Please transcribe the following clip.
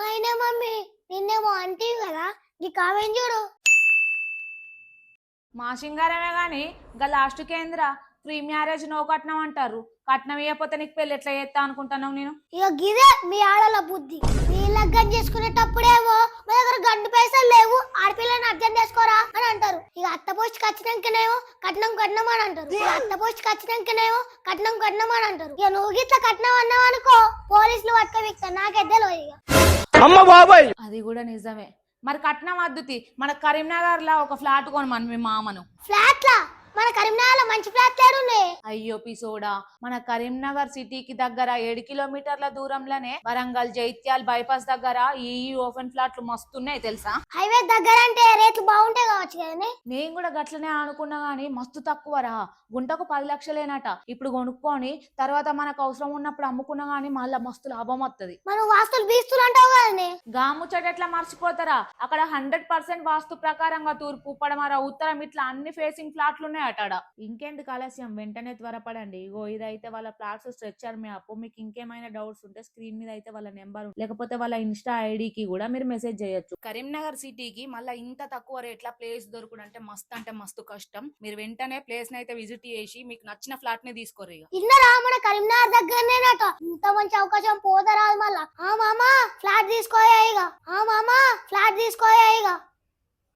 ఏమైనా మమ్మీ నిన్నేమో అంటివి కదా ఈ కావ్యం చూడు. మా సింగారమే గాని ఇంకా లాస్ట్ కేంద్ర ఫ్రీ మ్యారేజ్ నో కట్నం అంటారు. కట్నం ఇవ్వకపోతే నీకు పెళ్లి ఎట్లా చేస్తా అనుకుంటున్నావు నేను? ఇక గిదే మీ ఆడల బుద్ధి. మీ లగ్గం చేసుకునేటప్పుడేమో మా దగ్గర గండు పైసలు లేవు, ఆడపిల్లని అర్థం చేసుకోరా అని అంటారు. ఇక అత్త పోస్టుకి వచ్చినాకనేమో కట్నం కట్నం అని అంటారు. ఇక అత్త పోస్టుకి వచ్చినాకనేమో కట్నం కట్నం అని అంటారు. ఇక నువ్వు గిట్ల కట్నం అన్నావు అనుకో పోలీసులు పట్టుకోవిక్తా నాకెద్దలో. ఇక అది కూడా నిజమే. మరి కట్నం అద్దుతి మన కరీంనగర్ లా ఒక ఫ్లాట్ కొనమని మీ మామను. ఫ్లాట్లా మన కరీంనగర్ మంచి ఫ్లాట్ లేడున్నాయి. అయ్యో పిసోడా, మన కరీంనగర్ సిటీకి దగ్గర 7 కిలోమీటర్ల దూరంలోనే వరంగల్ జైత్యాల్ బైపాస్ దగ్గర ఈ ఓపెన్ ఫ్లాట్లు మస్తున్నాయి తెలుసా. హైవే దగ్గర అంటే రేట్లు బాగుంటాయి కావచ్చు కదండి. నేను కూడా గట్లనే అనుకున్నా గానీ మస్తు తక్కువరా. గుంటకు 10 లక్షలేనట. ఇప్పుడు కొనుక్కొని తర్వాత మనకు అవసరం ఉన్నప్పుడు అమ్ముకున్నా గానీ మళ్ళా మస్తు లాభం వస్తుంది. మనం వాస్తులు బీస్తులు అంటావు కదండి. గాముచ్చట ఎట్లా మర్చిపోతారా? అక్కడ 100% వాస్తు ప్రకారంగా తూర్పు పడమర ఉత్తరం ఇట్లా అన్ని ఫేసింగ్ ఫ్లాట్లు ఉన్నాయి అటాడ. ఇంకేంటి ఆలస్యం, వెంటనే త్వరపడండి. ఇగో ఇదైతే వాళ్ళ ఫ్లాట్స్ స్ట్రక్చర్ మ్యాప్. మీకు ఇంకేమైనా డౌట్స్ ఉంటే స్క్రీన్ మీద అయితే వాళ్ళ నెంబర్ లేకపోతే వాళ్ళ ఇన్స్టా ఐడికి కూడా మీరు మెసేజ్ చేయొచ్చు. కరీంనగర్ సిటీకి మళ్ళీ ఇంత తక్కువ రేట్ల ప్లేస్ దొరకడం అంటే మస్తు కష్టం. మీరు వెంటనే ప్లేస్ ని అయితే విజిట్ చేసి మీకు నచ్చిన ఫ్లాట్ ని తీసుకోరు. ఇన్నరా మన కరీంనగర్ దగ్గరనేనట. ఇంత మంచి అవకాశం పోదరాదు మళ్ళా. ఆ మామా ఫ్లాట్ తీసుకోయా ఇక.